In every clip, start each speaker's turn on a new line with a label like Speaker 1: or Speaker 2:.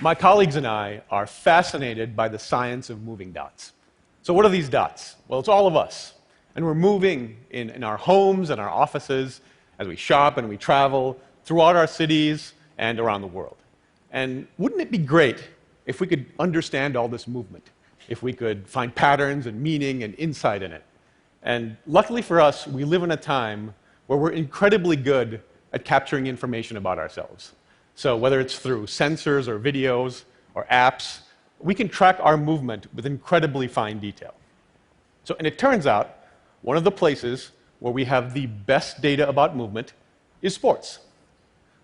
Speaker 1: My colleagues and I are fascinated by the science of moving dots. So what are these dots? Well, it's all of us. And we're moving in our homes and our offices as we shop and we travel throughout our cities and around the world. And wouldn't it be great if we could understand all this movement, if we could find patterns and meaning and insight in it? And luckily for us, we live in a time where we're incredibly good at capturing information about ourselves. So whether it's through sensors or videos or apps, we can track our movement with incredibly fine detail. And it turns out one of the places where we have the best data about movement is sports.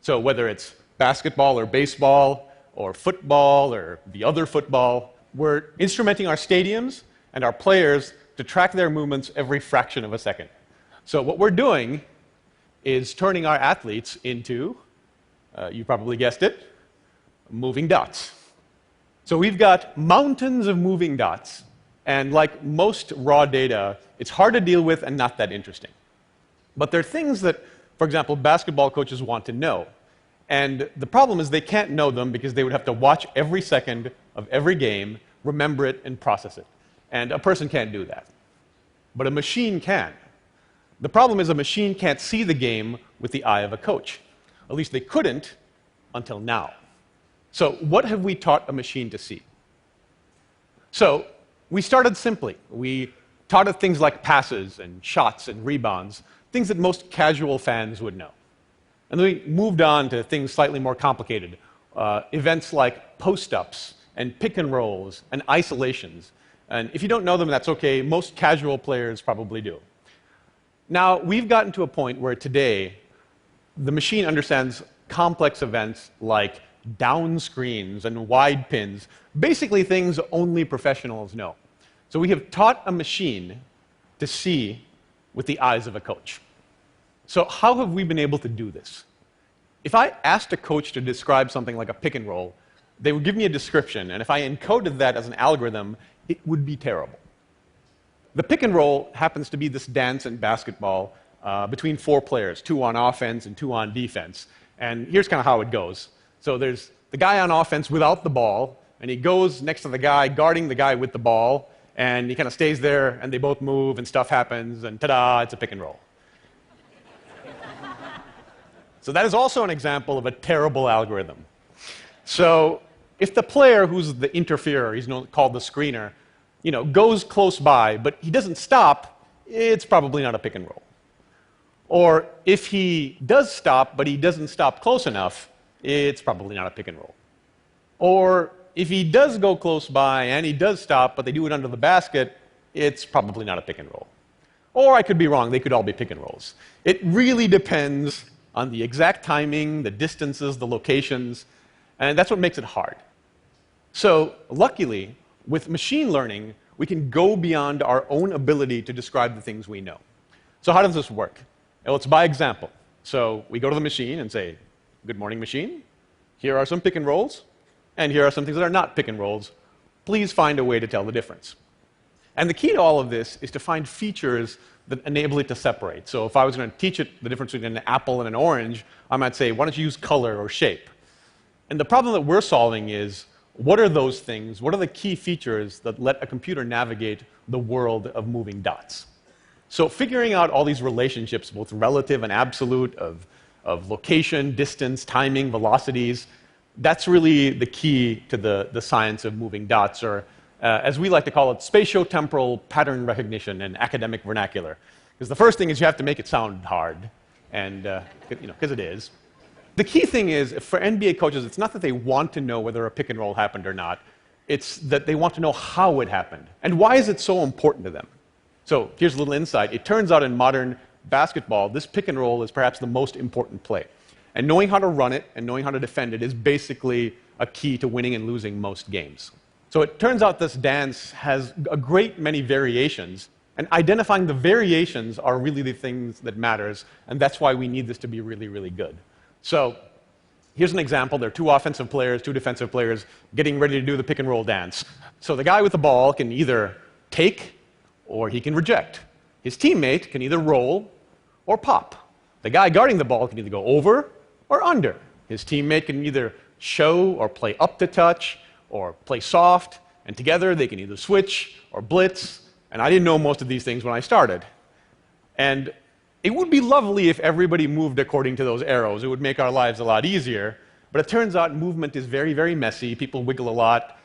Speaker 1: So whether it's basketball or baseball or football or the other football, we're instrumenting our stadiums and our players to track their movements every fraction of a second. So what we're doing is turning our athletes into, you probably guessed it, moving dots. So we've got mountains of moving dots, and like most raw data, it's hard to deal with and not that interesting. But there are things that, for example, basketball coaches want to know. And the problem is they can't know them because they would have to watch every second of every game, remember it, and process it. And a person can't do that. But a machine can. The problem is a machine can't see the game with the eye of a coach. At least they couldn't until now. So what have we taught a machine to see? So we started simply. We taught it things like passes and shots and rebounds, things that most casual fans would know. And then we moved on to things slightly more complicated, events like post-ups and pick and rolls and isolations. And if you don't know them, that's okay. Most casual players probably do. Now, we've gotten to a point where today the machine understands complex events like down screens and wide pins, basically things only professionals know. So we have taught a machine to see with the eyes of a coach. So how have we been able to do this? If I asked a coach to describe something like a pick and roll, they would give me a description, and if I encoded that as an algorithm, it would be terrible. The pick and roll happens to be this dance in basketball between four players, two on offense and two on defense. And here's kind of how it goes. So there's the guy on offense without the ball, and he goes next to the guy guarding the guy with the ball, and he kind of stays there, and they both move, and stuff happens, and ta-da, it's a pick and roll. So that is also an example of a terrible algorithm. So if the player who's the interferer, he's called the screener, goes close by, but he doesn't stop, it's probably not a pick and roll. Or if he does stop, but he doesn't stop close enough, it's probably not a pick and roll. Or if he does go close by and he does stop, but they do it under the basket, it's probably not a pick and roll. Or I could be wrong, they could all be pick and rolls. It really depends on the exact timing, the distances, the locations, and that's what makes it hard. So luckily, with machine learning, we can go beyond our own ability to describe the things we know. So how does this work? Well, it's by example. So we go to the machine and say, "Good morning, machine. Here are some pick and rolls, and here are some things that are not pick and rolls. Please find a way to tell the difference." And the key to all of this is to find features that enable it to separate. So if I was going to teach it the difference between an apple and an orange, I might say, why don't you use color or shape? And the problem that we're solving is, what are those things? What are the key features that let a computer navigate the world of moving dots? So figuring out all these relationships, both relative and absolute, of location, distance, timing, velocities, that's really the key to the science of moving dots, or as we like to call it, spatio-temporal pattern recognition in academic vernacular. Because the first thing is you have to make it sound hard, and because it is. The key thing is, for NBA coaches, it's not that they want to know whether a pick and roll happened or not. It's that they want to know how it happened. And why is it so important to them? So here's a little insight. It turns out in modern basketball, this pick and roll is perhaps the most important play. And knowing how to run it and knowing how to defend it is basically a key to winning and losing most games. So it turns out this dance has a great many variations, and identifying the variations are really the things that matters, and that's why we need this to be really, really good. So here's an example. There are two offensive players, two defensive players getting ready to do the pick and roll dance. So the guy with the ball can either take or he can reject. His teammate can either roll or pop. The guy guarding the ball can either go over or under. His teammate can either show or play up to touch or play soft, and together they can either switch or blitz, and I didn't know most of these things when I started. And it would be lovely if everybody moved according to those arrows. It would make our lives a lot easier, but it turns out movement is very, very messy. People wiggle a lot,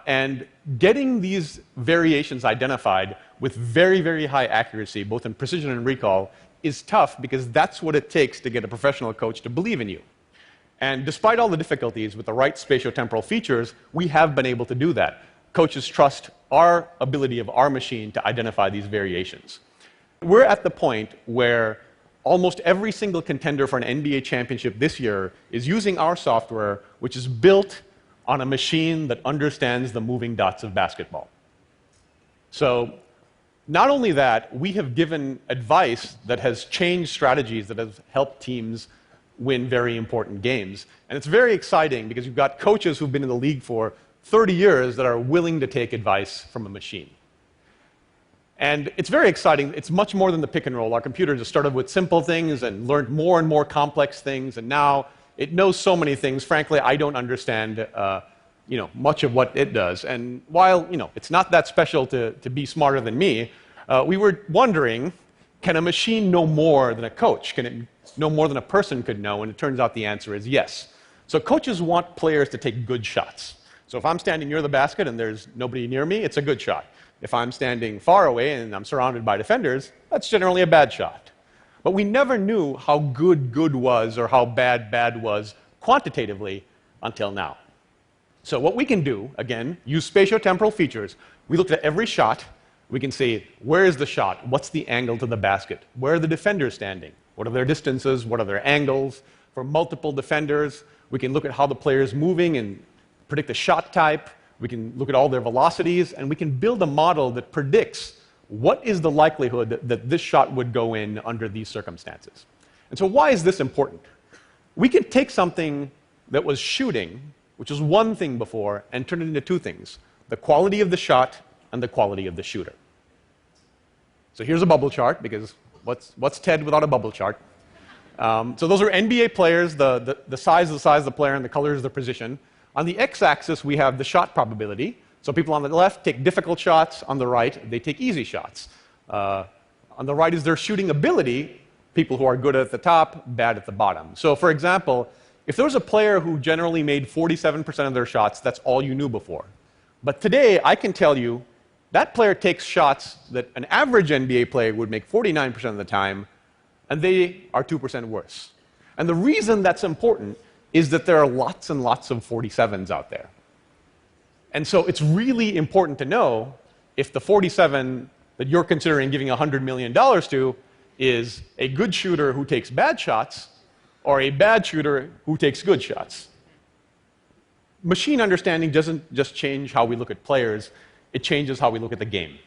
Speaker 1: and getting these variations identified with very, very high accuracy, both in precision and recall, is tough because that's what it takes to get a professional coach to believe in you. And despite all the difficulties with the right spatiotemporal features, we have been able to do that. Coaches trust our ability of our machine to identify these variations. We're at the point where almost every single contender for an NBA championship this year is using our software, which is built on a machine that understands the moving dots of basketball. So not only that, we have given advice that has changed strategies that have helped teams win very important games. And it's very exciting because you've got coaches who've been in the league for 30 years that are willing to take advice from a machine. And it's very exciting. It's much more than the pick and roll. Our computer just started with simple things and learned more and more complex things, and now it knows so many things. Frankly, I don't understand much of what it does. And while it's not that special to be smarter than me, we were wondering, can a machine know more than a coach? Can it know more than a person could know? And it turns out the answer is yes. So coaches want players to take good shots. So if I'm standing near the basket and there's nobody near me, it's a good shot. If I'm standing far away and I'm surrounded by defenders, that's generally a bad shot. But we never knew how good was or how bad was quantitatively until now. So what we can do, again, use spatiotemporal features. We looked at every shot. We can say, where is the shot? What's the angle to the basket? Where are the defenders standing? What are their distances? What are their angles? For multiple defenders, we can look at how the player is moving and predict the shot type. We can look at all their velocities, and we can build a model that predicts what is the likelihood that this shot would go in under these circumstances. And so why is this important? We can take something that was shooting, which was one thing before, and turn it into two things: the quality of the shot and the quality of the shooter. So here's a bubble chart, because what's TED without a bubble chart? So those are NBA players. The size is the size of the player, and the color is the position. On the x-axis, we have the shot probability. So people on the left take difficult shots. On the right, they take easy shots. On the right is their shooting ability. People who are good at the top, bad at the bottom. So for example, if there was a player who generally made 47% of their shots, that's all you knew before. But today, I can tell you that player takes shots that an average NBA player would make 49% of the time, and they are 2% worse. And the reason that's important is that there are lots and lots of 47s out there. And so it's really important to know if the 47 that you're considering giving $100 million to is a good shooter who takes bad shots or a bad shooter who takes good shots. Machine understanding doesn't just change how we look at players, it changes how we look at the game.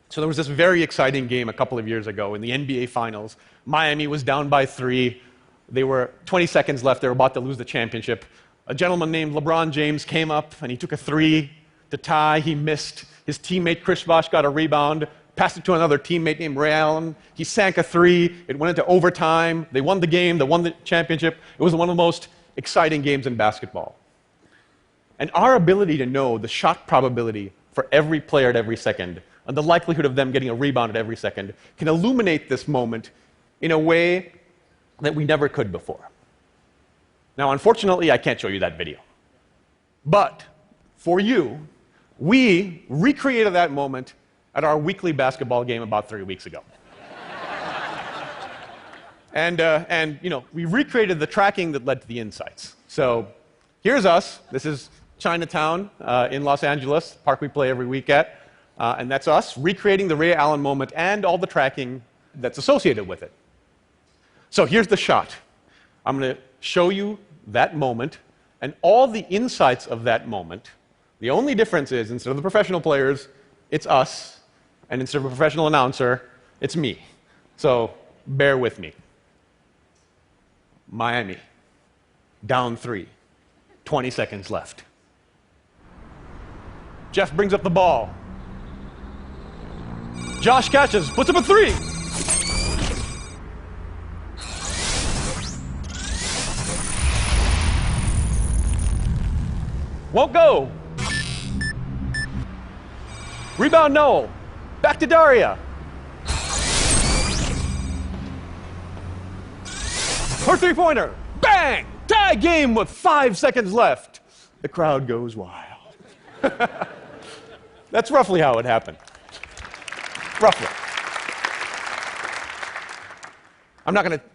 Speaker 1: So there was this very exciting game a couple of years ago in the NBA Finals. Miami was down by 3. They were 20 seconds left. They were about to lose the championship. A gentleman named LeBron James came up, and he took a 3 to tie. He missed. His teammate Chris Bosh got a rebound, passed it to another teammate named Ray Allen. He sank a 3. It went into overtime. They won the game. They won the championship. It was one of the most exciting games in basketball. And our ability to know the shot probability for every player at every second and the likelihood of them getting a rebound at every second can illuminate this moment in a way that we never could before. Now, unfortunately, I can't show you that video. But for you, we recreated that moment at our weekly basketball game about 3 weeks ago. And we recreated the tracking that led to the insights. So here's us. This is Chinatown in Los Angeles, park we play every week at. And that's us recreating the Ray Allen moment and all the tracking that's associated with it. So here's the shot. I'm going to show you that moment and all the insights of that moment. The only difference is, instead of the professional players, it's us, and instead of a professional announcer, it's me. So bear with me. Miami, down 3, 20 seconds left. Jeff brings up the ball. Josh catches, puts up a 3. Won't go. Rebound, Noel. Back to Daria. Her three-pointer. Bang! Tie game with 5 seconds left. The crowd goes wild. That's roughly how it happened. Roughly. I'm not going to...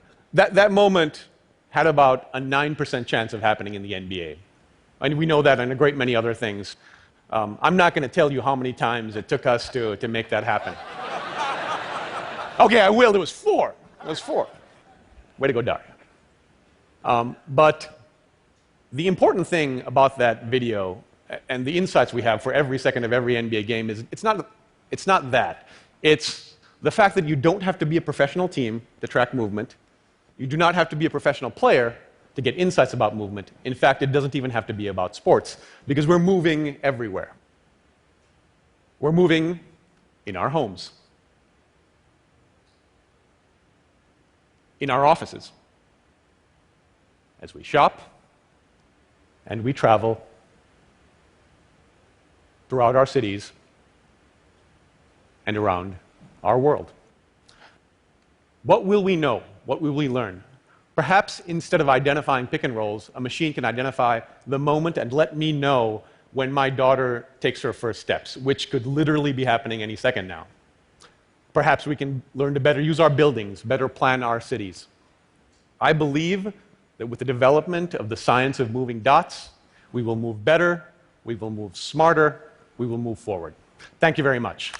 Speaker 1: That moment had about a 9% chance of happening in the NBA. And we know that and a great many other things. I'm not going to tell you how many times it took us to make that happen. Okay, I will. It was 4. It was 4. Way to go, Daria. But the important thing about that video and the insights we have for every second of every NBA game is it's not that. It's the fact that you don't have to be a professional team to track movement. You do not have to be a professional player to get insights about movement. In fact, it doesn't even have to be about sports, because we're moving everywhere. We're moving in our homes, in our offices, as we shop and we travel throughout our cities and around our world. What will we know? What will we learn? Perhaps instead of identifying pick and rolls, a machine can identify the moment and let me know when my daughter takes her first steps, which could literally be happening any second now. Perhaps we can learn to better use our buildings, better plan our cities. I believe that with the development of the science of moving dots, we will move better, we will move smarter, we will move forward. Thank you very much.